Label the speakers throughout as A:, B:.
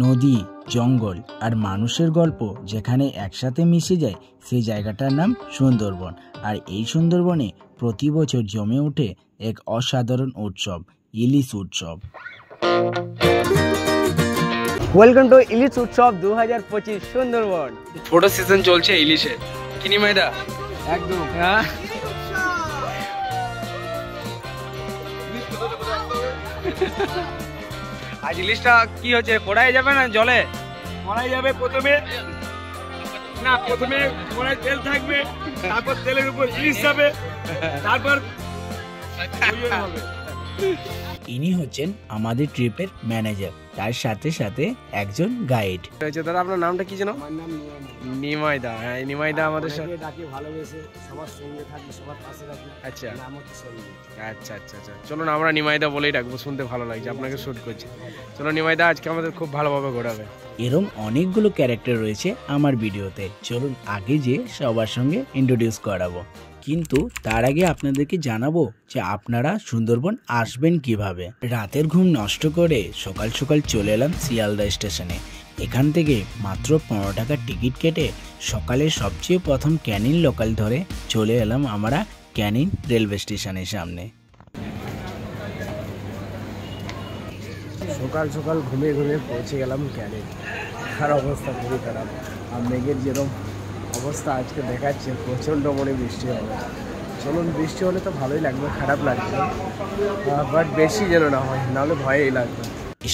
A: নদী, জঙ্গল আর মানুষের গল্প যেখানে একসাথে মিশে যায় সেই জায়গাটার নাম সুন্দরবন। আর এই সুন্দরবনে প্রতি বছর জমে ওঠে এক অসাধারণ উৎসব, ইলিশ উৎসব।
B: ওয়েলকাম টু ইলিশ উৎসব 2025 সুন্দরবন।
C: ফটো সিজন চলছে ইলিশের, কিনি মাইদা
B: একদম।
C: আজ ইলিশটা কি হচ্ছে, কড়াই যাবে না জলে?
D: কড়াই যাবে প্রথমে, কড়াই তেল থাকবে, তারপর তেলের উপর ইলিশ যাবে, তারপর
A: ইনি হচ্ছেন আমাদের ট্রিপের ম্যানেজার, তার সাথে সাথে একজন গাইড।
C: দাদা আপনার নামটা কি যেন?
D: আমার নাম
C: নিমাইদা। হ্যাঁ, নিমাইদা আমাদের সাথে
D: ডাকি, ভালোবেসে সবার সঙ্গে থাকি, সবার পাশে রাখি।
C: আচ্ছা
D: নাম হচ্ছে সঞ্জীব।
C: আচ্ছা আচ্ছা আচ্ছা, চলুন আমরা নিমাইদা বলেই ডাকবো, শুনতে ভালো লাগছে, আপনাকে শুট করছে। চলো নিমাইদা, আজকে আমাদের খুব ভালোভাবে ঘোরাবে।
A: এরকম অনেকগুলো ক্যারেক্টার রয়েছে আমার ভিডিওতে, চলুন আগে যে সবার সঙ্গে ইন্ট্রোডিউস করাবো। কিন্তু তার আগে আপনাদেরকে জানাবো যে আপনারা সুন্দরবন আসবেন কিভাবে। রাতের ঘুম নষ্ট করে সকাল সকাল চলে এলাম শিয়ালদা স্টেশনে। এখান থেকে মাত্র 15 টাকার টিকিট কেটে সকালে সবচেয়ে প্রথম ক্যানিং লোকাল ধরে চলে এলাম আমরা ক্যানিং রেলওয়ে স্টেশনের সামনে।
B: সকাল সকাল ঘুমিয়ে পৌঁছে গেলাম ক্যানিং। আর অবস্থা খুবই খারাপ। আর মেঘের যেরকম অবস্থা আজকে দেখাচ্ছে, প্রচণ্ড মনে বৃষ্টি হবে। চলুন, বৃষ্টি হলে তো ভালোই লাগবে, খারাপ লাগবে, বাট বেশি যেন না হয়, নাহলে ভয়েই লাগবে।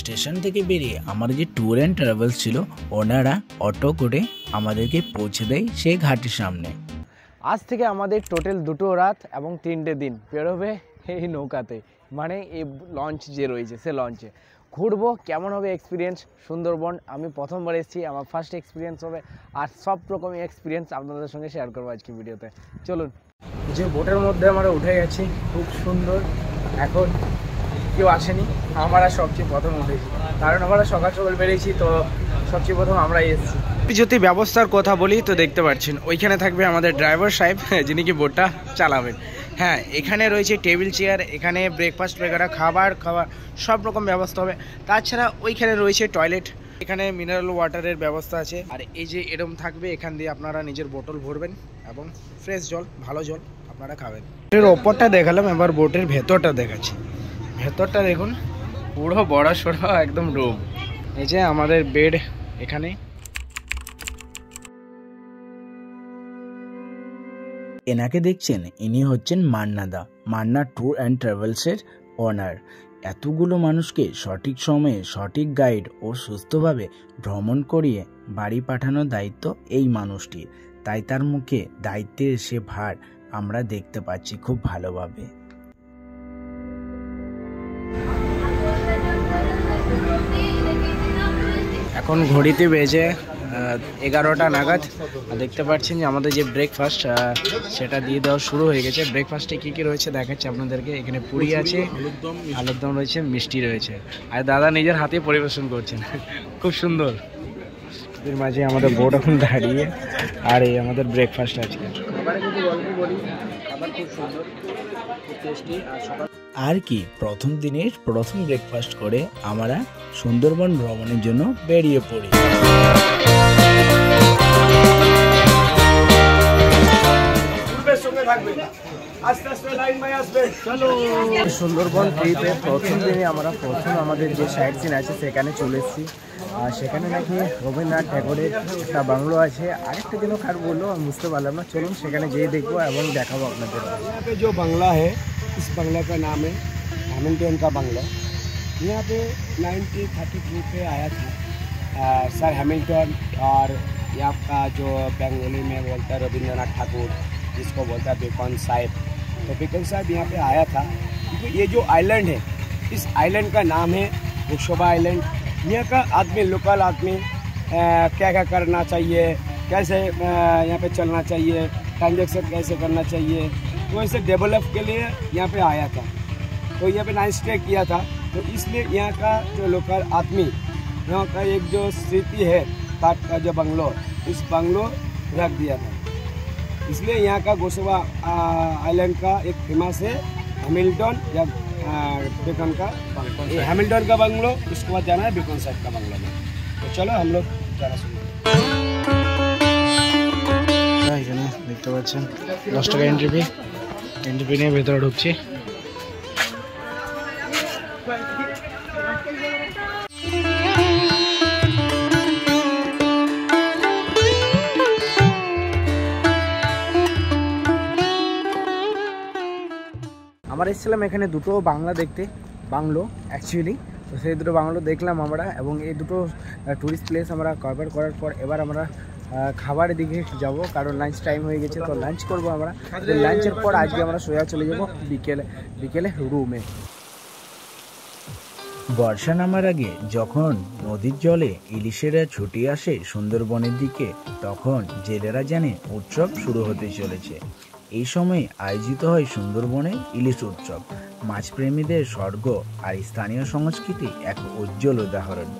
A: স্টেশন থেকে বেরিয়ে আমাদের যে ট্যুর অ্যান্ড ট্রাভেলস ছিল, ওনারা অটো করে আমাদেরকে পৌঁছে দেয় সেই ঘাটের সামনে।
B: আজ থেকে আমাদের টোটাল 2 রাত এবং 3টে দিন পেরোবে এই নৌকাতে, মানে এই লঞ্চ যে রয়েছে সে লঞ্চে ঘুরবো। কেমন হবে এক্সপিরিয়েন্স সুন্দরবন? আমি প্রথমবার এসেছি, আমার ফার্স্ট এক্সপিরিয়েন্স হবে, আর সব রকমের এক্সপিরিয়েন্স আপনাদের সঙ্গে শেয়ার করবো আজকে ভিডিওতে। চলুন। যে বোটের মধ্যে আমরা উঠে গেছি, খুব সুন্দর। এখন কেউ আসেনি, আমরা সবচেয়ে প্রথম উঠেছি, কারণ আমরা সকাল সকাল বেরিয়েছি, তো সবচেয়ে প্রথম আমরাই এসেছি।
C: যদি ব্যবস্থার কথা বলি তো দেখতে পাচ্ছেন ওইখানে থাকবে আমাদের ড্রাইভার সাহেব, যিনি কি বোটটা চালাবেন। হ্যাঁ, এখানে রয়েছে টেবিল চেয়ার, এখানে ব্রেকফাস্ট বগেরা খাবার সব রকম ব্যবস্থা হবে। তাছাড়া ওইখানে রয়েছে টয়লেট, এখানে মিনারেল ওয়াটারের ব্যবস্থা আছে। আর এই যে এরম থাকবে, এখান দিয়ে আপনারা নিজের বোতল ভরবেন এবং ফ্রেশ জল, ভালো জল আপনারা খাবেন। বোটের ওপরটা দেখালাম, এবার বোটের ভেতরটা দেখাচ্ছি। ভেতরটা দেখুন, পুরো বড় সড়ো একদম রুম। এই যে আমাদের বেড এখানে।
A: এনাকে দেখছেন, ইনি হচ্ছেন মান্নাদা, মান্না ট্যুর অ্যান্ড ট্রাভেলসের ওনার। এতগুলো মানুষকে সঠিক সময়ে সঠিক গাইড ও সুস্থভাবে ভ্রমণ করিয়ে বাড়ি পাঠানোর দায়িত্ব এই মানুষটির, তাই তার মুখে দায়িত্বের সে ভার আমরা দেখতে পাচ্ছি খুব ভালোভাবে।
C: এখন ঘড়িতে বেজে 11টা নাগাদ। দেখতে পাচ্ছেন যে আমাদের যে ব্রেকফাস্ট সেটা দিয়ে দেওয়া শুরু হয়ে গেছে। ব্রেকফাস্টে কী কী রয়েছে দেখাচ্ছি আপনাদেরকে। এখানে পুরি আছে, আলুর দম রয়েছে, মিষ্টি রয়েছে, আর দাদা নিজের হাতে পরিবেশন করছেন, খুব সুন্দর। এর মাঝে আমাদের বোট এখন দাঁড়িয়ে, আর এই আমাদের ব্রেকফাস্ট আজকে।
A: আর কি, প্রথম দিনের প্রথম ব্রেকফাস্ট করে আমরা সুন্দরবন ভ্রমণের জন্য বেরিয়ে পড়ি।
B: সুন্দরবন ট্রিপে প্রথম দিনে আমরা আমাদের যে সাইট সিন আছে সেখানে চলে এসেছি। আর সেখানে নাকি রবীন্দ্রনাথ ঠাকুরের একটা বাংলো আছে, আরেকটা যেন কার বললো আমি বুঝতে পারলাম না। চলুন সেখানে যেয়ে দেখবো এবং দেখাবো আপনাদের।
D: यहाँ पे जो बंगला है, इस बंगले का नाम है हैमिल्टन का बंगला। यहाँ पे 1932 पे आया था सर हैमिल्टन, और यहाँ का जो बंगाली में बोलता है रविंद्रनाथ ठाकुर, जिसको बोलता है बेकन साहिब। तो बेकन साहिब यहाँ पे आया था। तो ये जो आइलैंड है, इस आइलैंड का नाम है वृक्षोभा आइलैंड। यहाँ का आदमी, लोकल आदमी क्या क्या करना चाहिए, कैसे यहाँ पे चलना चाहिए, ट्रांजेक्शन कैसे करना चाहिए, तो ऐसे डेवलप के लिए यहाँ पे आया था। तो यहाँ पे नाइट स्टे किया था, तो इसलिए यहाँ का जो लोकल आदमी, यहाँ का एक जो स्थिति है काट का जो बंगलो, इस बंगलो रख दिया था। इसलिए यहाँ का गोसवा आइलैंड का एक फेमस है हैमिल्टन या बेकन का। हैमिल्टन का बंगलो, उसके बाद जाना है बेकन साइड का बंगलो में। चलो हम लोग जाना शुरू करते
C: हैं। এখানে দেখতে পাচ্ছেন 10 টাকা এন্ট্রি ফি নিয়ে ভেতরে ঢুকছি। আমরা এসেছিলাম এখানে দুটো বাংলা দেখতে, বাংলো অ্যাকচুয়ালি। তো সেই দুটো বাংলো দেখলাম আমরা, এবং এই দুটো ট্যুরিস্ট প্লেস আমরা কভার করার পর এবার আমরা খাবারের দিকে যাব, কারণ লাঞ্চ টাইম হয়ে গেছে। তো লাঞ্চ করবো আমরা, লাঞ্চের পর আজকে আমরা সোজা চলে যাব বিকেলে রুমে।
A: বর্ষা নামার আগে যখন নদীর জলে ইলিশেরা ছুটে আসে সুন্দরবনের দিকে, তখন জেলেরা জানে উৎসব শুরু হতে চলেছে। এই সময় আয়োজিত হয় সুন্দরবনে ইলিশ উৎসব, মাছপ্রেমীদের স্বর্গ আর স্থানীয় সংস্কৃতি এক উজ্জ্বল উদাহরণ।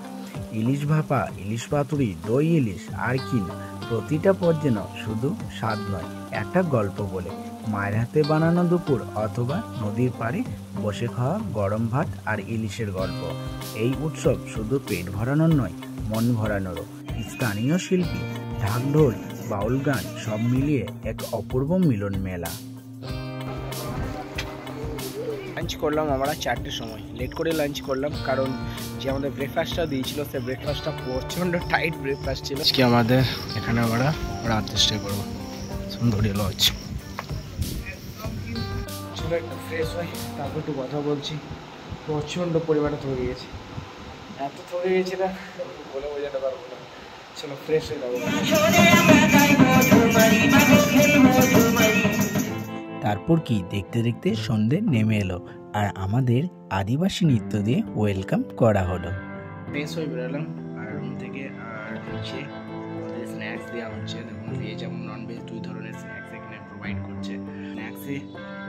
A: ইলিশ ভাপা, ইলিশ পাতুরি, দই ইলিশ আর কি না, প্রতিটা পদ যেন শুধু স্বাদ নয়, একটা গল্প বলে। মায়ের হাতে বানানো দুপুর অথবা নদীর পাড়ে বসে খাওয়া গরম ভাত আর ইলিশের গল্প। এই উৎসব শুধু পেট ভরানোর নয়, মন ভরানোরও। স্থানীয় শিল্পী, ঢাকঢোল, বাউল গান সব মিলিয়ে এক অপূর্ব মিলন মেলা।
C: লাঞ্চ করলাম আমরা 4টের সময়, লেট করে লাঞ্চ করলাম, কারণ যে আমাদের ব্রেকফাস্টটা দিয়েছিল সে ব্রেকফাস্টটা প্রচণ্ড টাইট ব্রেকফাস্ট ছিল। আজকে আমাদের এখানে আমরা রাত স্টে করবো সুন্দরী লজ। চলো একটু ফ্রেশ হই, তারপর একটু কথা বলছি। প্রচণ্ড পরিমাণে থকে গেছি, এত থকে গেছি না বলে বোঝাতে পারবো না। চলো ফ্রেশ হয়ে যাবো।
A: তারপর কি দেখতে দেখতে সন্ধে নেমে এলো, আর আমাদের আদিবাসী নৃত্য দিয়ে ওয়েলকাম করা হলো।
C: ফ্রেশ হয়ে বেরোলাম আর রুম থেকে, আর হচ্ছে আমাদের স্ন্যাক্স দেওয়া হচ্ছে, এবং ভেজ এবং নন ভেজ দুই ধরনের স্ন্যাক্স এখানে প্রোভাইড করছে। স্ন্যাক্সে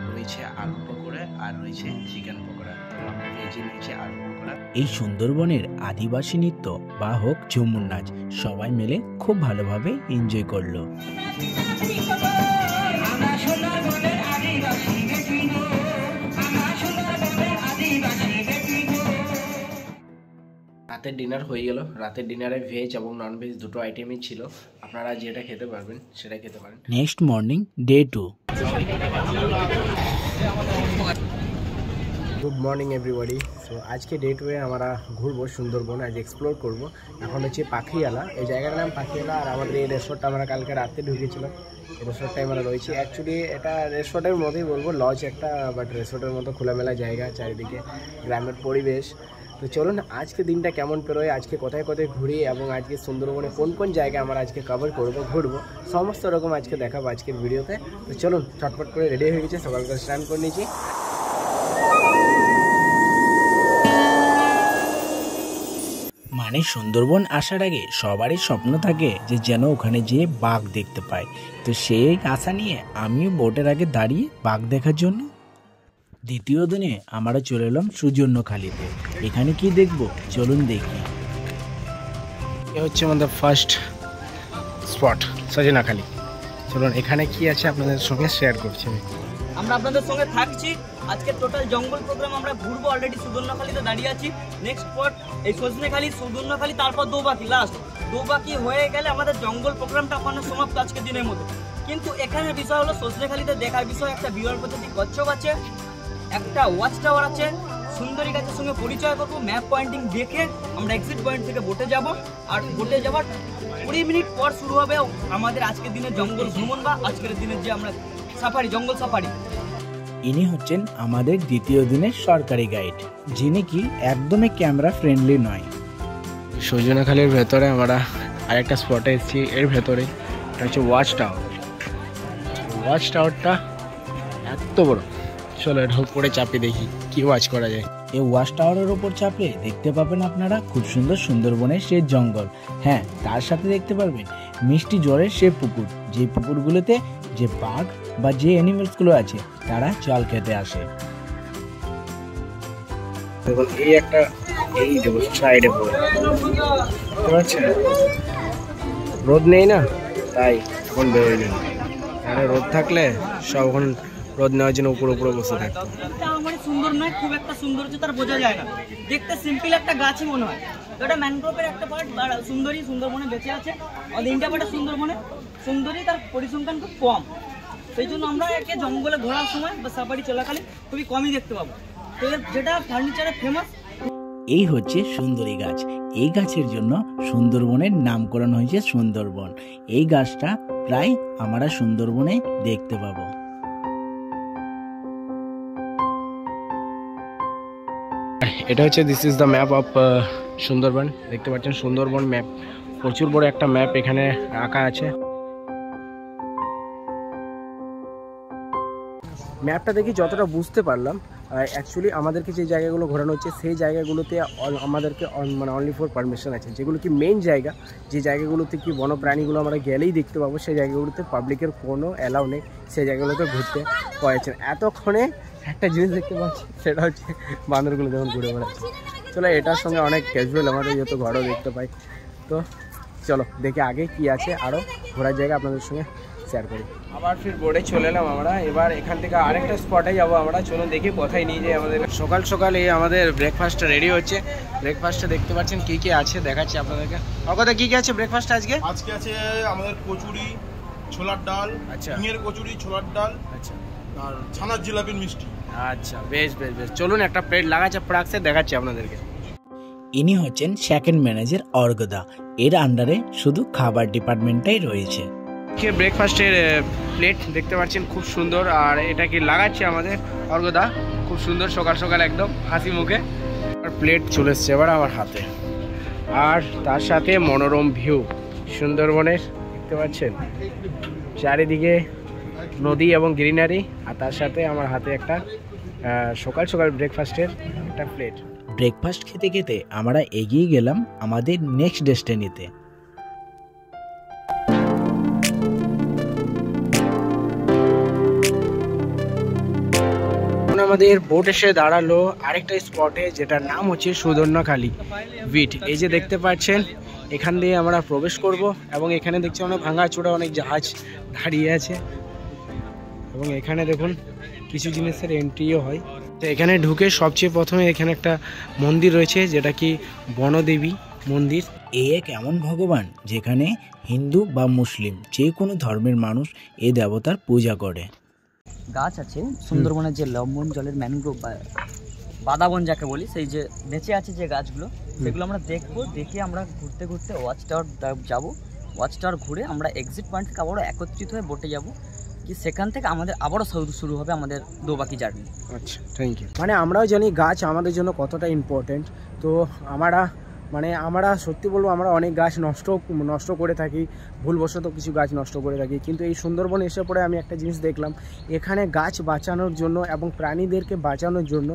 C: রয়েছে আলু পকোড়া আর রয়েছে চিকেন পকোড়া। তো আমরা ভেজে নিয়েছি আলু পকোড়া।
A: এই সুন্দরবনের আদিবাসী নৃত্য বা হোক ঝুমুর নাচ, সবাই মিলে খুব ভালোভাবে এনজয় করলো।
C: রাতের ডিনার হয়ে গেল। রাতের ডিনারে ভেজ এবং নন ভেজ দুটো আইটেমই ছিল, আপনারা যেটা খেতে পারবেন সেটা খেতে পারেন।
A: Next morning day 2।
C: Good morning everybody. So আজকে ডে 2 আমরা ঘুরবো সুন্দরবন, আজ এক্সপ্লোর করব। এখন হচ্ছে পাখিয়ালা, এই জায়গাটার নাম পাখিয়ালা। আর আমাদের এই রেসর্টটা আমরা কালকে রাতে ঢুকেছিলাম, এই রেসর্টটাই আমরা রয়েছি। অ্যাকচুয়ালি এটা রেসর্টের মতোই বলবো, লজ একটা, বাট রেসর্টের মতো খোলামেলা জায়গা, চারিদিকে গ্রামের পরিবেশ। তো চলুন আজকে দিনটা কেমন পেরোয়, আজকে কোথায় কোথায় ঘুরি, এবং আজকে সুন্দরবনে কোন কোন জায়গায় আমরা আজকে কভার করবো, ঘুরবো, সমস্ত রকম আজকে দেখাবো আজকের ভিডিওতে। তো চলুন চটপট করে রেডি হয়ে গেছে, সকাল করে স্নান করে নিয়েছি।
A: মানে সুন্দরবন আসার আগে সবারই স্বপ্ন থাকে যে যেন ওখানে যেয়ে বাঘ দেখতে পায়। তো সেই আশা নিয়ে আমিও বোটের আগে দাঁড়িয়ে বাঘ দেখার জন্য। দ্বিতীয় দিনে আমরা চলে এলাম সুজন্যখালিতে। এখানে কি দেখবো চলুন দেখি।
C: এ হচ্ছে আমাদের ফার্স্ট স্পট সজনাখালি। চলুন এখানে কি আছে আপনাদের সঙ্গে শেয়ার করছি।
E: আমরা আপনাদের সঙ্গে থাকছি। আজকে টোটাল জঙ্গল প্রোগ্রাম আমরা ঘুরবো। অলরেডি সুজন্যখালিতে দাঁড়িয়ে আছি। নেক্সট স্পট এই সজনেখালি, সুজন্যখালি, তারপর দৌবাকি, লাস্ট দৌবাকি হয়ে গেলে আমাদের জঙ্গল প্রোগ্রামটা ওখানে সমাপ্ত আজকের দিনের মতো। কিন্তু এখানে বিষয় হলো সজনেখালিতে দেখার বিষয় একটা বিরল প্রজাতির কচ্ছপ আছে, একটা ওয়াচ টাওয়ার আছে, সুন্দরী গাছের সঙ্গে পরিচয় করবো। ম্যাপ পয়েন্টিং দেখে আমরা এক্সিট পয়েন্ট থেকে বোটে যাব, আর বোটে যাওয়ার 20 মিনিট পর শুরু হবে আমাদের আজকের দিনের জঙ্গল ভ্রমণ, বা আজকের দিনের যে আমরা সাফারি, জঙ্গল সাফারি।
A: ইনি হচ্ছেন আমাদের দ্বিতীয় দিনের সরকারি গাইড, যিনি কি একদমই ক্যামেরা ফ্রেন্ডলি নয়।
C: সজনাখালির ভেতরে আমরা আরেকটা স্পটে এসেছি, এর ভেতরে এটা হচ্ছে ওয়াচ টাওয়ার। ওয়াচ টাওয়ারটা এত বড়, চলো এটা উপরে চাপে দেখি কি ওয়াচ করা যায়।
A: এই ওয়াচ টাওয়ারের ওপর চাপলে দেখতে পাবেন আপনারা খুব সুন্দর সুন্দরবনের সেই জঙ্গল। হ্যাঁ, তার সাথে দেখতে পারবেন মিষ্টি জলের সে পুকুর, যে পুকুরগুলোতে যে বাঘ বা যে অ্যানিমেলসগুলো আছে তারা জল খেতে আসে।
C: দেখুন এই একটা, এই দেখুন সাইডে পড়ে, বুঝতে পারছেন? রোদ নেই না, তাই এখন বেরোয়নি। আরে রোদ থাকলে সব এখন রোদ নেওয়ার জন্য উপরে উপরে বসে থাকতো।
E: এটা মানে সুন্দর নয়, খুব একটা সৌন্দর্য তার বোঝা যায় না, দেখতে সিম্পল একটা গাছই মনে হয়। তো এটা ম্যানগ্রোভের একটা পার্ট, সুন্দরী সুন্দরবনে বেঁচে আছে। আর ইন্ডিয়া পার্টে সুন্দরী তার পরিসংখ্যান খুব কম, সেই জন্য আমরা একে জঙ্গলে ঘোরার সময় বা সাফারি চলাকালীন খুবই কমই দেখতে পাবো। তো যেটা ফার্নিচারে ফেমাস,
A: এই হচ্ছে সুন্দরী গাছ। এই গাছের জন্য সুন্দরবনের নামকরণ হয়েছে সুন্দরবন। এই গাছটা প্রায় আমরা সুন্দরবনে দেখতে পাবো।
C: এটা হচ্ছে this is the map of Sundarban. দেখতে পাচ্ছেন সুন্দরবন ম্যাপ, প্রচুর বড় একটা ম্যাপ এখানে আঁকা আছে। ম্যাপটা দেখি যতটা বুঝতে পারলাম, অ্যাকচুয়ালি আমাদেরকে যে জায়গাগুলো ঘোরানো হচ্ছে সেই জায়গাগুলোতে আমাদেরকে মানে অনলি ফর পারমিশন আছে, যেগুলো কি মেইন জায়গা, যে জায়গাগুলোতে কি বন্যপ্রাণীগুলো আমরা গেলেই দেখতে পাবো, সেই জায়গাগুলোতে পাবলিকের কোনো অ্যালাউ নেই, সেই জায়গাগুলোতে ঘুরতে পারছেন। এতক্ষণে একটা জিনিস দেখতে পাচ্ছি, সেটা হচ্ছে বান্দরগুলো যেমন ঘুরে বেড়াচ্ছে। চলো, এটার সঙ্গে অনেক ক্যাজুয়াল আমাদের যেহেতু ঘরও দেখতে পাই। তো চলো দেখে আগে কি আছে আরও ঘোরার জায়গা আপনাদের সঙ্গে শেয়ার করি। আবার ফির বোর্ডে চলে এলাম আমরা। এবার এখান থেকে আরেকটা স্পটে যাবো আমরা। চলো দেখি কোথায় নিয়ে যাই আমাদের। সকাল সকাল এই আমাদের ব্রেকফাস্টটা রেডি হচ্ছে। ব্রেকফাস্টটা দেখতে পাচ্ছেন কি কি আছে, দেখাচ্ছি আপনাদেরকে। কথা কি কি আছে ব্রেকফাস্ট আজকে?
F: আজকে আছে আমাদের কচুরি, ছোলার ডাল,
C: আচ্ছা,
F: ডিমের কচুরি, ছোলার ডাল,
C: আচ্ছা,
F: আর ছানার জিলাপির মিষ্টি।
C: আচ্ছা, বেশ বেশ বেশ। চলুন একটা প্লেট লাগাচ্ছে প্রাক্সে দেখাচ্ছি আপনাদেরকে।
A: ইনি হচ্ছেন সেকেন্ড ম্যানেজার অর্গদা। এর আন্ডারে শুধু খাবার ডিপার্টমেন্টটাই রয়েছে।
C: ব্রেকফাস্টের প্লেট দেখতে পাচ্ছেন, খুব সুন্দর। আর এটা কি লাগাচ্ছে আমাদের অর্গদা, খুব সুন্দর সকাল সকাল একদম হাসি মুখে। আর প্লেট চলে এসছে এবার আমার হাতে, আর তার সাথে মনোরম ভিউ সুন্দরবনের দেখতে পাচ্ছেন, চারিদিকে নদী এবং গ্রিনারি, আর তার সাথে আমার হাতে একটা সকাল সকাল ব্রেকফাস্টের একটা প্লেট।
A: ব্রেকফাস্ট খেতে খেতে আমরা এগিয়ে গেলাম আমাদের নেক্সট ডেস্টিনিতে।
C: আমাদের বোট এসে দাঁড়ালো আরেকটা স্পটে, যেটার নাম হচ্ছে সুদর্ণখালী বিট। এই যে দেখতে পাচ্ছেন, এখান দিয়ে আমরা প্রবেশ করব এবং এখানে দেখছি অনেক ভাঙাচোরা অনেক জাহাজ দাঁড়িয়ে আছে, এবং এখানে দেখুন কিছু জিনিসের এন্ট্রিও হয়। তো এখানে ঢুকে সবচেয়ে প্রথমে এখানে একটা মন্দির রয়েছে, যেটা কি বনদেবী মন্দির।
A: এই এক এমন ভগবান যেখানে হিন্দু বা মুসলিম যে কোনো ধর্মের মানুষ এই দেবতার পূজা করে।
E: গাছ আছে সুন্দরবনের যে লবণ জলের ম্যানগ্রোভ বা বাদাবন যাকে বলি, সেই যে বেঁচে আছে যে গাছগুলো, সেগুলো আমরা দেখবো। দেখে আমরা ঘুরতে ঘুরতে ওয়াচ টাওয়ার যাবো। ওয়াচ টাওয়ার ঘুরে আমরা এক্সিট পয়েন্ট থেকে আবারও একত্রিত হয়ে বোটে যাব, কি সেখান থেকে আমাদের আবারও শুরু হবে আমাদের দোবাকি জার্নি।
C: আচ্ছা, থ্যাংক ইউ। মানে আমরাও জানি গাছ আমাদের জন্য কতটা ইম্পর্টেন্ট। তো আমরা সত্যি বলবো, আমরা অনেক গাছ নষ্ট করে থাকি, ভুলবশত কিছু গাছ নষ্ট করে থাকি। কিন্তু এই সুন্দরবন এসে পরে আমি একটা জিনিস দেখলাম, এখানে গাছ বাঁচানোর জন্য এবং প্রাণীদেরকে বাঁচানোর জন্য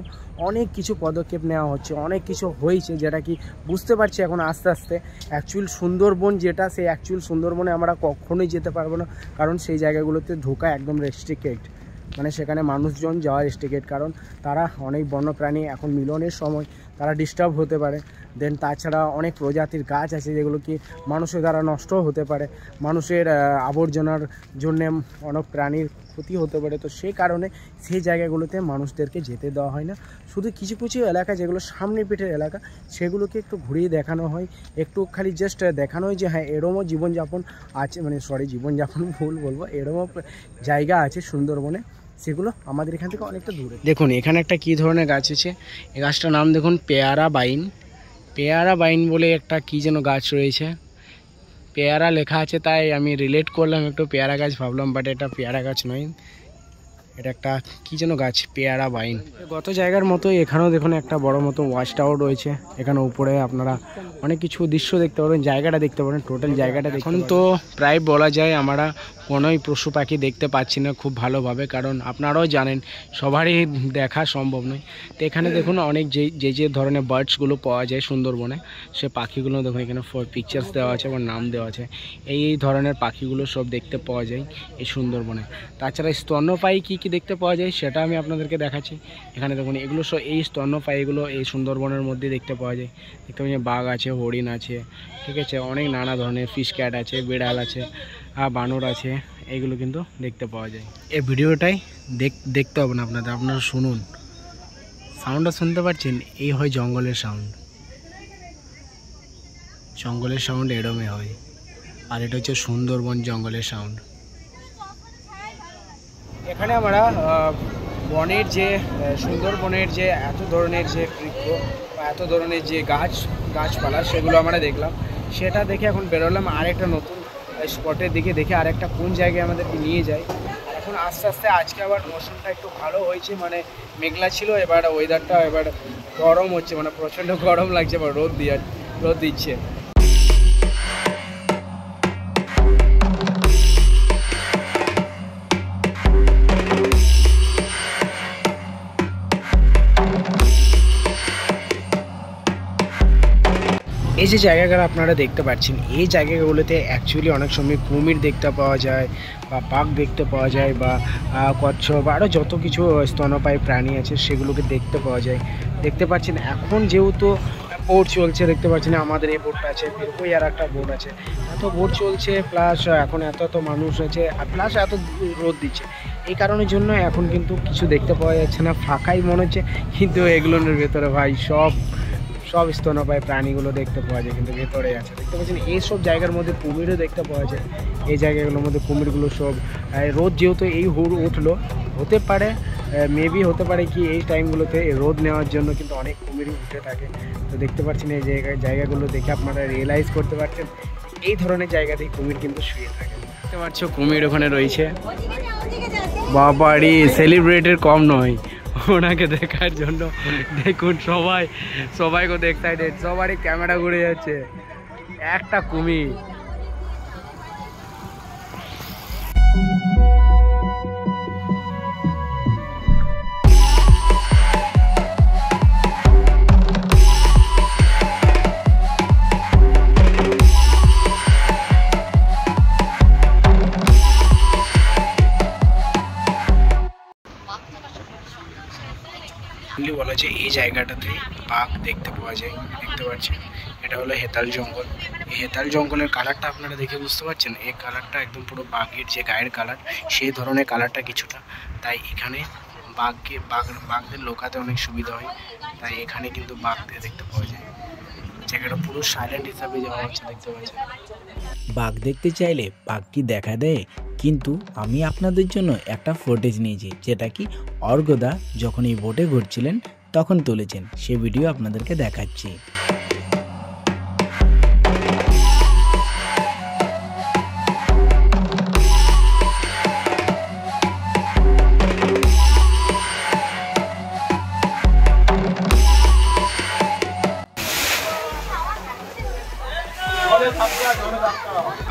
C: অনেক কিছু পদক্ষেপ নেওয়া হচ্ছে, অনেক কিছু হয়েছে, যেটা কি বুঝতে পারছি এখন আস্তে আস্তে। অ্যাকচুয়াল সুন্দরবন যেটা, সেই অ্যাকচুয়াল সুন্দরবনে আমরা কখনোই যেতে পারবো না, কারণ সেই জায়গাগুলোতে ঢোকা একদম রেস্ট্রিক্টেড। মানে সেখানে মানুষজন যাওয়া রেস্ট্রিক্টেড, কারণ তারা অনেক বন্যপ্রাণী এখন মিলনের সময় তারা ডিস্টার্ব হতে পারে। দেন তাছাড়া অনেক প্রজাতির গাছ আছে যেগুলো কি মানুষের দ্বারা নষ্টও হতে পারে, মানুষের আবর্জনার জন্যে অনেক প্রাণীর ক্ষতি হতে পারে। তো সেই কারণে সেই জায়গাগুলোতে মানুষদেরকে যেতে দেওয়া হয় না। শুধু কিছু কিছু এলাকা যেগুলো সামনে পিঠের এলাকা, সেগুলোকে একটু ঘুরিয়ে দেখানো হয়, একটু খালি জাস্ট দেখানো হয় যে হ্যাঁ এরমও জীবনযাপন আছে, মানে জীবনযাপন ভুল বলবো, এরমও জায়গা আছে সুন্দরবনে, সেগুলো আমাদের এখান থেকে অনেকটা দূরে। দেখুন এখানে একটা কী ধরনের গাছ আছে, এই গাছটার নাম দেখুন পেয়ারা বাইন বলে একটা কী যেন গাছ রয়েছে, পেয়ারা লেখা আছে, তাই আমি রিলেট করলাম একটু পেয়ারা গাছ ভাবলাম, বাট এটা পেয়ারা গাছ নয়, এটা একটা কী যেন গাছ, পেয়ারা বাইন। গত জায়গার মতো এখানেও দেখুন একটা বড় মতো ওয়াচ টাওয়ার রয়েছে। এখানে উপরে আপনারা অনেক কিছু দৃশ্য দেখতে পারবেন, জায়গাটা দেখতে পারেন, টোটাল জায়গাটা এখন তো প্রায় বলা যায় আমরা কোনোই পশু পাখি দেখতে পাচ্ছি না খুব ভালোভাবে, কারণ আপনারাও জানেন সবারই দেখা সম্ভব নয়। তো এখানে দেখুন অনেক যে ধরনের বার্ডসগুলো পাওয়া যায় সুন্দরবনে, সে পাখিগুলো দেখুন এখানে পিকচার্স দেওয়া আছে এবং নাম দেওয়া আছে। এই ধরনের পাখিগুলো সব দেখতে পাওয়া যায় এই সুন্দরবনে। তাছাড়া স্তন্যপায়ী কী কী দেখতে পাওয়া যায় সেটা আমি আপনাদেরকে দেখাচ্ছি। এখানে দেখুন এগুলো সব, এই স্তন্যপায়ীগুলো এই সুন্দরবনের মধ্যে দেখতে পাওয়া যায়। দেখতে পাচ্ছেন বাঘ আছে, হরিণ আছে, ঠিক আছে, অনেক নানা ধরনের ফিশ ক্যাট আছে, বিড়াল আছে, বানর আছে, এইগুলো কিন্তু দেখতে পাওয়া যায়। এই ভিডিওটাই দেখতে হবে না আপনাদের, আপনারা শুনুন, সাউন্ডটা শুনতে পাচ্ছেন, এই হয় জঙ্গলের সাউন্ড। জঙ্গলের সাউন্ড এরমই হয়, আর এটা হচ্ছে সুন্দরবন জঙ্গলের সাউন্ড। এখানে আমরা বনের যে সুন্দরবনের যে এত ধরনের যে বৃক্ষ বা এত ধরনের যে গাছপালা সেগুলো আমরা দেখলাম। সেটা দেখে এখন বেরোলাম আরেকটা নতুন স্পটের দিকে, দেখে আরেকটা কোন জায়গায় আমাদেরকে নিয়ে যায়। এখন আস্তে আস্তে আজকে আবার মৌসুমটা একটু ভালো হয়েছে, মানে মেঘলা ছিল, এবার ওয়েদারটা এবার গরম হচ্ছে, মানে প্রচণ্ড গরম লাগছে, এবার রোদ দিচ্ছে। এই যে জায়গাগুলো আপনারা দেখতে পাচ্ছেন, এই জায়গাগুলোতে অ্যাকচুয়ালি অনেক সময় কুমির দেখতে পাওয়া যায় বা বাঘ দেখতে পাওয়া যায় বা কচ্ছপ বা আরও যত কিছু স্তন্যপায়ী প্রাণী আছে সেগুলোকে দেখতে পাওয়া যায়। দেখতে পাচ্ছেন এখন যেহেতু বোট চলছে, দেখতে পাচ্ছেন আমাদের এই বোটটা আছে, ওই আর একটা বোট আছে, এত বোট চলছে, প্লাস এখন এত মানুষ আছে, আর প্লাস এত রোদ দিচ্ছে, এই কারণের জন্য এখন কিন্তু কিছু দেখতে পাওয়া যাচ্ছে না, ফাঁকাই মনে হচ্ছে। কিন্তু এগুলোর ভেতরে ভাই সব স্তন্যপায়ী প্রাণীগুলো দেখতে পাওয়া যায়, কিন্তু ভেতরে আছে। দেখতে পাচ্ছেন এইসব জায়গার মধ্যে কুমিরও দেখতে পাওয়া যায়। এই জায়গাগুলোর মধ্যে কুমিরগুলো সব রোদ যেহেতু এই উঠলো, হতে পারে মেবি হতে পারে কি এই টাইমগুলোতে রোদ নেওয়ার জন্য কিন্তু অনেক কুমির উঠে থাকে। তো দেখতে পাচ্ছেন এই জায়গাগুলো দেখে আপনারা রিয়েলাইজ করতে পারছেন এই ধরনের জায়গাতেই কুমির কিন্তু শুয়ে থাকে। দেখতে পাচ্ছ কুমির ওখানে রয়েছে, বাবারি সেলিব্রেটের কম নয় ওনাকে দেখার জন্য। দেখুন সবাই কত এক্সাইটেড, সবারই ক্যামেরা ঘুরে যাচ্ছে, একটা কুমির। বলা যায় এই জায়গাটাতে বাঘ দেখতে পাওয়া যায়। দেখতে পাচ্ছেন এটা হলো হেতাল জঙ্গল। এই হেতাল জঙ্গলের কালারটা আপনারা দেখে বুঝতে পারছেন, এই কালারটা একদম পুরো বাঘের যে গায়ের কালার সেই ধরনের কালারটা কিছুটা, তাই এখানে বাঘদের লোকাতে অনেক সুবিধা হয়, তাই এখানে কিন্তু বাঘদের দেখতে পাওয়া যায়। জায়গাটা পুরো সাইলেন্ট হিসাবে যাওয়া হচ্ছে, দেখতে পাচ্ছেন।
A: বাঘ দেখতে চাইলে বাঘ কি দেখা দেয়? কিন্তু আমি আপনাদের জন্য একটা ফুটেজ নিয়েছি, যেটা কি অর্ঘদা যখন এই বোটে ঘুরছিলেন তখন তুলেছেন, সে ভিডিও আপনাদেরকে দেখাচ্ছি।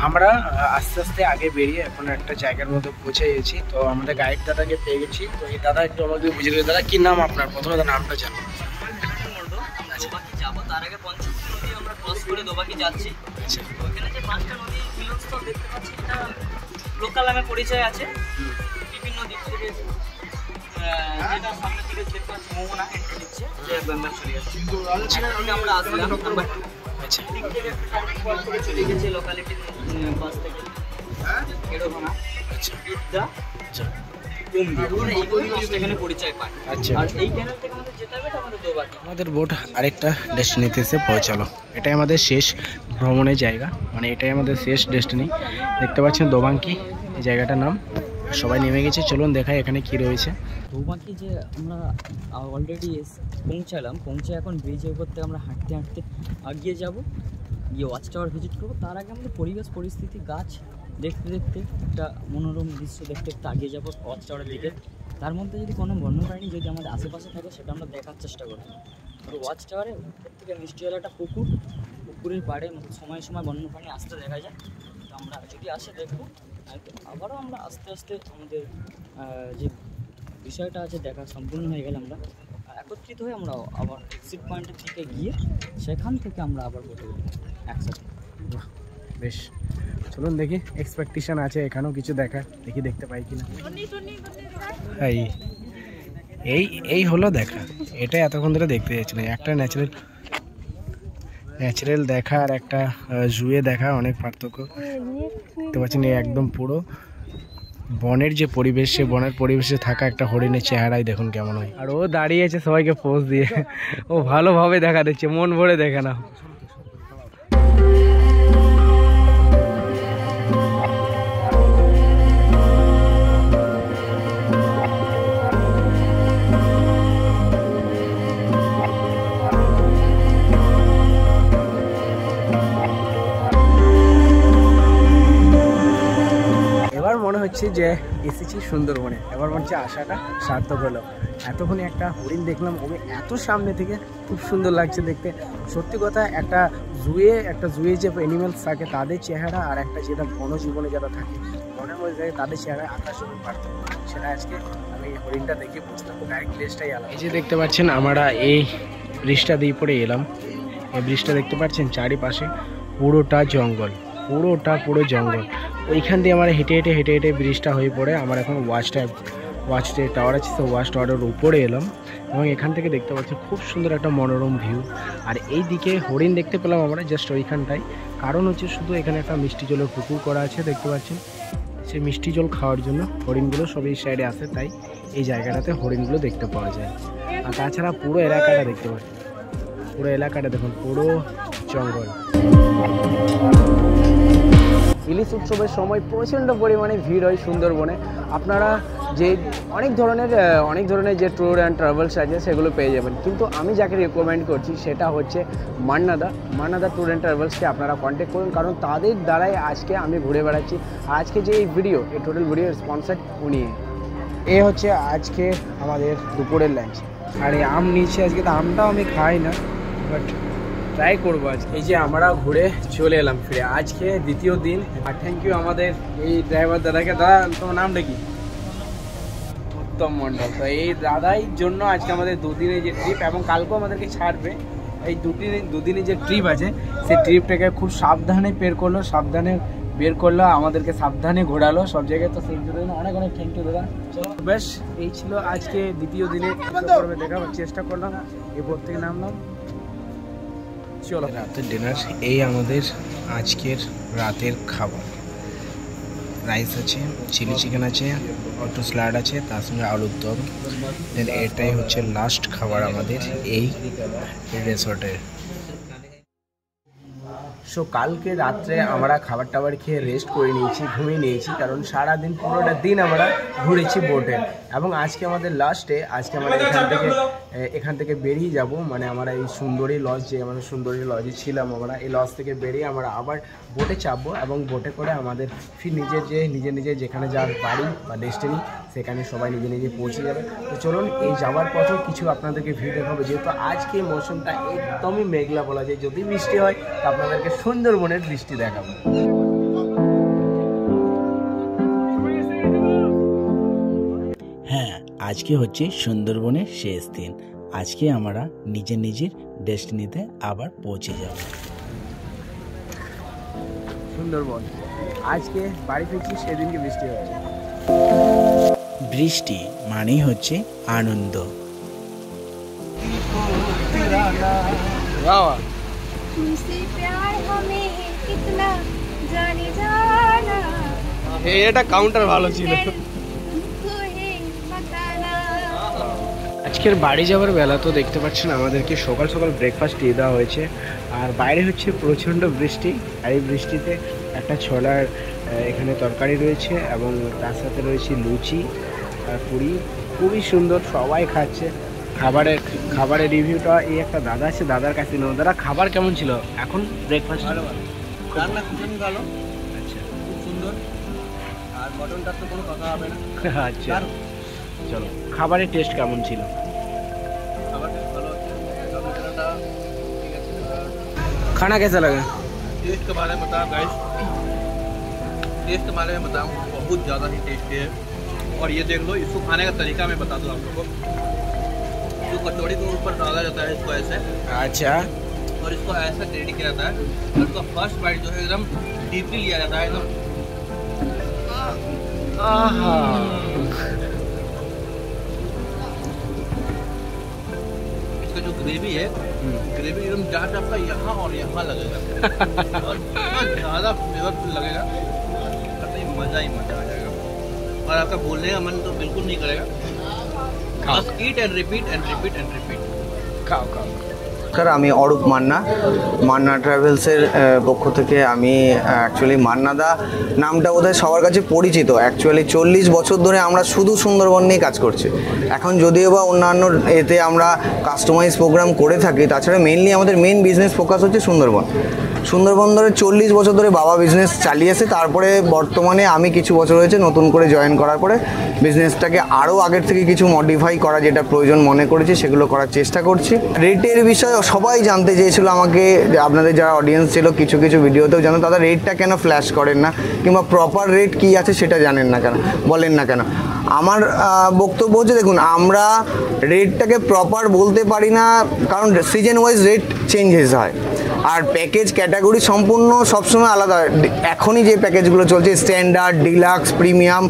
C: আমরা আস্তে আস্তে আগে বেরিয়ে এখন একটা জায়গার মধ্যে পৌঁছে গেছি। তো আমাদের গাইড দাদাকে পেয়ে গেছি। তো এই দাদা একটু আমাকে বুঝে গেছে। দাদা কি নাম আপনার? প্রথমে নামটা জানো।
E: দোবাকি যাবো, তার আগে পঞ্চমী নদী আমরা ক্রস করে দোবাকি যাচ্ছি। ওখানে যে পাঁচটা নদী মিলনস্থল দেখতে পাচ্ছি, এটা লোকাল নামে পরিচয় আছে বিভিন্ন দিক থেকে। যেটা সামনের দিকে দেখতে পাচ্ছি মোহনা এন্ট্রি দিচ্ছে, যে ব্যাম্বাসুরি আছে, আমরা আসলাম নাম্বার 2। দিক থেকে কল করে চলে গেছে লোকালিটির বাস থেকে এরোভানা, বিদ্যা, এখানে পরিচয় পায়। আর এই ক্যানেল থেকে আমাদের যেতে হবে, আমাদের দোবাকি।
C: আমাদের বোট আরেকটা ডেস্টিনিতে এসে পৌঁছালো। এটাই আমাদের শেষ ভ্রমণের জায়গা, মানে এটাই আমাদের শেষ ডেস্টিনি। দেখতে পাচ্ছেন দোবাঙ্কি এই জায়গাটার নাম। সবাই নেমে গেছে, চলুন দেখাই এখানে কি রয়েছে।
E: দোবাকি যে আমরা অলরেডি পৌঁছালাম, পৌঁছে এখন ব্রিজের উপর থেকে আমরা হাঁটতে হাঁটতে এগিয়ে যাব, গিয়ে ওয়াচ টাওয়ার ভিজিট করবো। তার আগে আমাদের পরিবেশ পরিস্থিতি গাছ দেখতে দেখতে একটা মনোরম দৃশ্য দেখতে দেখতে এগিয়ে যাবো ওয়াচ টাওয়ারের দিকে। তার মধ্যে যদি কোনো বন্যপ্রাণী যদি আমাদের আশেপাশে থাকে সেটা আমরা দেখার চেষ্টা করবো। আর ওয়াচ টাওয়ারে থেকে মিষ্টি হলো একটা পুকুরের পাড়ে সময় সময় বন্যপ্রাণী আসতে দেখা যায়। তো আমরা যদি আসে দেখবো, আবারও আমরা আস্তে আস্তে আমাদের যে বিষয়টা আছে দেখা সম্পূর্ণ হয়ে গেলে আমরা একত্রিত হয়ে আমরা আবার এক্সিট পয়েন্টের দিকে গিয়ে সেখান থেকে আমরা আবার বোটে উঠি একসাথে।
C: বেশ, চলুন দেখি। এক্সপেকটেশন আছে এখানেও কিছু দেখার, দেখি দেখতে পাই কিনা। এই হলো দেখা, এটা এতক্ষণ ধরে দেখতে যাচ্ছি না। একটা ন্যাচারাল দেখা আর একটা জুয়ে দেখা অনেক পার্থক্য। দেখতে পাচ্ছেন একদম পুরো বনের যে পরিবেশ, সে বনের পরিবেশে থাকা একটা হরিণের চেহারাই দেখুন কেমন হয়।
B: আর ও দাঁড়িয়েছে সবাইকে পোজ দিয়ে, ও ভালোভাবে দেখা দিচ্ছে, মন ভরে দেখে না। এবার মনে হচ্ছে যে এসেছি সুন্দরবনে, এবার মনে হচ্ছে আশাটা সার্থক হলো। এতক্ষণে একটা হরিণ দেখলাম, ওকে এত সামনে থেকে, খুব সুন্দর লাগছে দেখতে। সত্যি কথা, একটা জুয়ে যে অ্যানিমেলস থাকে তাদের চেহারা আর একটা যেটা বনজীবনে যারা থাকে মনের মধ্যে থাকে তাদের চেহারা আকাশ এবং পার্থক্য, সেটা আজকে আমি হরিণটা দেখে বুঝতাম, ডাইরেক্ট প্লেসটাই আলাদা।
C: এই যে দেখতে পাচ্ছেন আমরা এই ব্রিজটা দিয়ে পরে এলাম। এই ব্রিজটা দেখতে পাচ্ছেন চারিপাশে পুরোটা জঙ্গল, পুরো জঙ্গল। ওইখান দিয়ে আমরা হেঁটে হেঁটে ব্রিজটা হয়ে পড়ে আমার এখন ওয়াচ টাওয়ার আছে, তো ওয়াচ টাওয়ারের উপরে এলাম এবং এখান থেকে দেখতে পাচ্ছি খুব সুন্দর একটা মনোরম ভিউ। আর এই দিকে হরিণ দেখতে পেলাম আমরা জাস্ট ওইখানটায়, কারণ হচ্ছে শুধু এখানে একটা মিষ্টি জলের পুকুর করা আছে দেখতে পাচ্ছেন, সেই মিষ্টি জল খাওয়ার জন্য হরিণগুলো সব এই সাইডে আসে, তাই এই জায়গাটাতে হরিণগুলো দেখতে পাওয়া যায়। আর তাছাড়া পুরো এলাকাটা দেখতে পাচ্ছেন, পুরো এলাকাটা দেখুন, পুরো জঙ্গল।
B: ইলিশ উৎসবের সময় প্রচণ্ড পরিমাণে ভিড় হয় সুন্দরবনে। আপনারা যে অনেক ধরনের যে ট্যুর অ্যান্ড ট্রাভেলস আছে সেগুলো পেয়ে যাবেন, কিন্তু আমি যাকে রেকমেন্ড করছি সেটা হচ্ছে মান্নাদা ট্যুর অ্যান্ড ট্রাভেলসকে আপনারা কন্ট্যাক্ট করুন, কারণ তাদের দ্বারাই আজকে আমি ঘুরে বেড়াচ্ছি। আজকে যে এই টোটাল ভিডিও স্পন্সার উনি।
C: এ হচ্ছে আজকে আমাদের দুপুরের লাঞ্চ। আর এই আম নিয়েছি আজকে, তো আমটাও আমি খাই না, বাট ট্রাই করবো আজকে।
B: এই যে আমরা ঘুরে চলে এলাম ফিরে, আজকে দ্বিতীয় দিন। আর থ্যাংক ইউ আমাদের এই ড্রাইভার দাদাকে। দাদা, তোমার নামটা কি? উত্তম মণ্ডল। তো এই দাদাই জন্য আজকে আমাদের দুদিনের যে ট্রিপ, এবং কালকেও আমাদেরকে ছাড়বে। এই দুদিনের যে ট্রিপ আছে সেই ট্রিপটাকে খুব সাবধানে বের করলো, আমাদেরকে সাবধানে ঘোরালো সব জায়গায়। তো সেই জন্য অনেক থ্যাংক ইউ দাদা। চলো বেশ, এই ছিল আজকে দ্বিতীয় দিনে দেখাবার চেষ্টা করলাম, এরপর থেকে নামলাম। চলো
C: রাতের ডিনার, এই আমাদের আজকের রাতের খাবার। রাইস আছে, চিলি চিকেন আছে, একটু স্যালাড আছে, তার সঙ্গে আলুর দম। দেন এটাই হচ্ছে লাস্ট খাবার আমাদের এই রিসর্টের।
B: সো কালকে রাত্রে আমরা খাবার টাবার খেয়ে রেস্ট করে নিয়েছি, ঘুমিয়ে নিয়েছি, কারণ সারাদিন পুরোটা দিন আমরা ঘুরেছি বোটে। এবং আজকে আমাদের লাস্টে, আজকে আমরা এখান থেকে বেরিয়ে যাব, মানে আমরা এই সুন্দরী লজ, যে আমরা সুন্দরী লজে ছিলাম, আমরা এই লজ থেকে বেরিয়ে আমরা আবার বোটে চাপবো, এবং বোটে করে আমাদের ফির নিজের যেখানে যার বাড়ি বা ডেস্টিনি সেখানে সবাই নিজে পৌঁছে যাবে। তো চলুন, এই যাওয়ার পথে কিছু আপনাদেরকে ভিউ দেখাবো, যেহেতু আজকে মৌসুমটা একদমই মেঘলা বলা যায়, যদি বৃষ্টি হয় তো আপনাদেরকে সুন্দরবনের বৃষ্টি দেখাবো।
A: হ্যাঁ, আজকে হচ্ছে সুন্দরবনের শেষ দিন। আজকে আমরা নিজের ডেস্টিনিতে আবার পৌঁছে যাব।
B: সুন্দরবন আজকে বাড়ি ফিরছি, সেদিনকে বৃষ্টি হচ্ছে।
A: বৃষ্টি মানেই হচ্ছে আনন্দ।
G: तुमसे प्यार हमें कितना जाने जाना,
B: এটা কাউন্টার ভালো ছিল।
G: तुमको है बताना।
C: আজকের বাড়ি যাওয়ার বেলা তো দেখতে পাচ্ছেন আমাদেরকে সকাল ব্রেকফাস্ট দিয়ে দেওয়া হয়েছে, আর বাইরে হচ্ছে প্রচণ্ড বৃষ্টি। আর এই বৃষ্টিতে একটা ছোলার এখানে তরকারি রয়েছে, এবং তার সাথে রয়েছে লুচি আর পুরি, খুবই সুন্দর, সবাই খাচ্ছে। খাবারের রিভিউটা এই একটা দাদা আছে, দাদার কাছে নেব। দাদা, খাবার কেমন ছিল এখন ব্রেকফাস্ট?
E: ভালো রান্না খুবই ভালো, আচ্ছা খুব সুন্দর। আর মটনটার তো কোনো কথা হবে না।
C: আচ্ছা চলো, খাবারের টেস্ট কেমন ছিল?
E: খাবারটা ভালো হচ্ছে, খানাটা ঠিক আছে।
B: खाना कैसा लगा?
F: टेस्ट के बारे में बताओ गाइस, टेस्ट के बारे में बताऊँ बहुत ज़्यादा ही टेस्टी है। और ये देख लो, इसको खाने का तरीका मैं बता दूँ आप लोगों को। जो कटोरी के ऊपर डाला जाता है इसको ऐसे,
C: अच्छा,
F: और इसको ऐसा रेडी किया जाता है, और इसका फर्स्ट बाइट जो है एकदम डीपली लिया जाता है एकदम। इसका जो ग्रेवी है, ग्रेवी एकदम जाट आपका यहाँ और यहाँ लगेगा और इतना ज़्यादा फ्लेवरफुल लगेगा, मज़ा ही मज़ा आ जाएगा। और और आपका बोलने का मन तो बिल्कुल नहीं करेगा। बस eat and repeat and repeat and repeat.
B: খাও খাও।
H: আমি অরূপ মান্না, মান্না ট্রাভেলসের পক্ষ থেকে। আমি অ্যাকচুয়ালি মান্নাদা নামটা বোধহয় সবার কাছে পরিচিত। অ্যাকচুয়ালি 40 বছর ধরে আমরা শুধু সুন্দরবন নিয়ে কাজ করছি। এখন যদিও বা অন্যান্য এতে আমরা কাস্টমাইজ প্রোগ্রাম করে থাকি, তাছাড়া মেইনলি আমাদের মেইন বিজনেস ফোকাস হচ্ছে সুন্দরবন। সুন্দরবন ধরে 40 বছর ধরে বাবা বিজনেস চালিয়েছে। তারপরে বর্তমানে আমি কিছু বছর হয়েছে নতুন করে জয়েন করার পরে বিজনেসটাকে আরও আগের থেকে কিছু মডিফাই করা যেটা প্রয়োজন মনে করেছি সেগুলো করার চেষ্টা করছি। রেটের বিষয়ে সবাই জানতে চেয়েছিল আমাকে, আপনাদের যারা অডিয়েন্স ছিল কিছু কিছু ভিডিওতেও জানো, তারা রেটটা কেন ফ্ল্যাশ করেন না কিংবা প্রপার রেট কী আছে সেটা জানেন না কেন, বলেন না কেন। আমার বক্তব্য হচ্ছে, দেখুন আমরা রেটটাকে প্রপার বলতে পারি না, কারণ সিজন ওয়াইজ রেট চেঞ্জেস হয়। আর প্যাকেজ ক্যাটাগরি সম্পূর্ণ সবসময় আলাদা। এখনই যে প্যাকেজগুলো চলছে স্ট্যান্ডার্ড, ডিলাক্স, প্রিমিয়াম,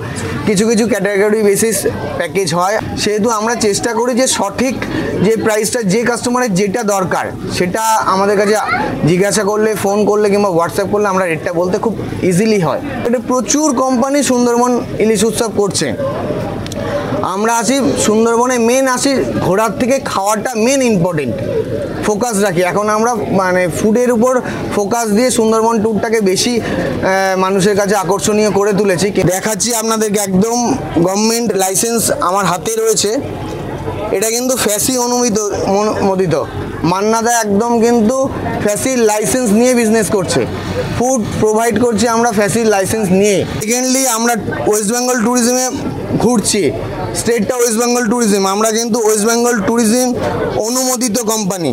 H: কিছু কিছু ক্যাটাগরি বেসিস প্যাকেজ হয়। সেহেতু আমরা চেষ্টা করি যে সঠিক যে প্রাইসটা যে কাস্টমারের যেটা দরকার সেটা আমাদের কাছে জিজ্ঞাসা করলে, ফোন করলে কিংবা হোয়াটসঅ্যাপ করলে আমরা রেটটা বলতে খুব ইজিলি হয়। এটা প্রচুর কোম্পানি সুন্দরবন ইলিশ উৎসব করছে। আমরা আসি সুন্দরবনে, মেন আসি ঘোরার থেকে খাওয়াটা মেন ইম্পর্টেন্ট ফোকাস রাখি। এখন আমরা মানে ফুডের উপর ফোকাস দিয়ে সুন্দরবন ট্যুরটাকে বেশি মানুষের কাছে আকর্ষণীয় করে তুলেছি। দেখাচ্ছি আপনাদেরকে, একদম গভর্নমেন্ট লাইসেন্স আমার হাতে রয়েছে। এটা কিন্তু ফ্যাসি অনুমোদিত। মান্নাদা একদম কিন্তু ফ্যাসির লাইসেন্স নিয়ে বিজনেস করছে। ফুড প্রোভাইড করছি আমরা ফ্যাসির লাইসেন্স নিয়ে। সেকেন্ডলি আমরা ওয়েস্ট বেঙ্গল ট্যুরিজমে ঘুরছি। স্টেটটা ওয়েস্ট বেঙ্গল ট্যুরিজম, আমরা কিন্তু ওয়েস্ট বেঙ্গল ট্যুরিজম অনুমোদিত কোম্পানি।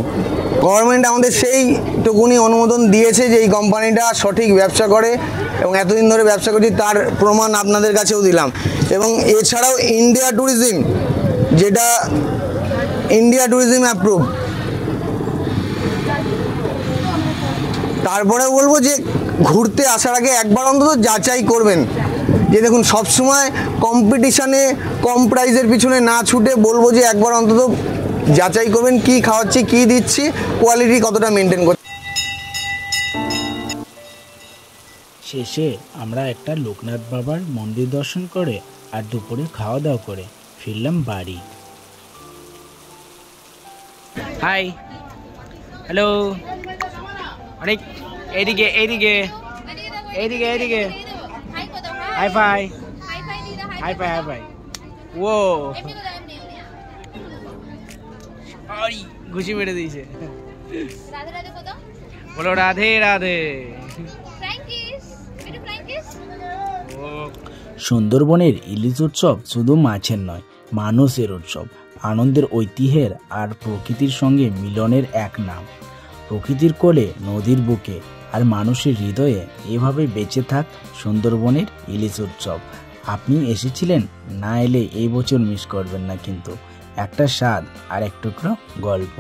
H: গভর্নমেন্ট আমাদের সেইটুকুনি অনুমোদন দিয়েছে যে এই কোম্পানিটা সঠিক ব্যবসা করে এবং এতদিন ধরে ব্যবসা করছি, তার প্রমাণ আপনাদের কাছেও দিলাম। এবং এছাড়াও ইন্ডিয়া ট্যুরিজম, যেটা ইন্ডিয়া ট্যুরিজম অ্যাপ্রুভ। তারপরে বলবো যে ঘুরতে আসার আগে একবার অন্তত যাচাই করবেন। যে দেখুন সবসময় কম্পিটিশানে কম প্রাইসের পিছনে না ছুটে বলবো যে একবার অন্তত যাচাই করবেন কি খাওয়াচ্ছি, কি দিচ্ছি, কোয়ালিটি কতটা মেনটেন করছি।
A: শেষে আমরা একটা লোকনাথ বাবার মন্দির দর্শন করে আর দুপুরে খাওয়া দাওয়া করে ফিরলাম বাড়ি।
C: হাই, হ্যালো, অনেক এইদিকে এইদিকে এইদিকে এইদিকে, high five high five high five. ও আরে ঘুষি মেরে দিয়েছে। বলো রাধে রাধে।
A: সুন্দরবনের ইলিশ উৎসব শুধু মাছের নয়, মানুষের উৎসব, আনন্দের, ঐতিহ্যের আর প্রকৃতির সঙ্গে মিলনের এক নাম। প্রকৃতির কোলে, নদীর বুকে আর মানুষের হৃদয়ে এভাবে বেঁচে থাক সুন্দরবনের ইলিশ উৎসব। আপনি এসেছিলেন, না এলে এই বছর মিস করবেন না কিন্তু। একটা স্বাদ আর এক টুকরো গল্প।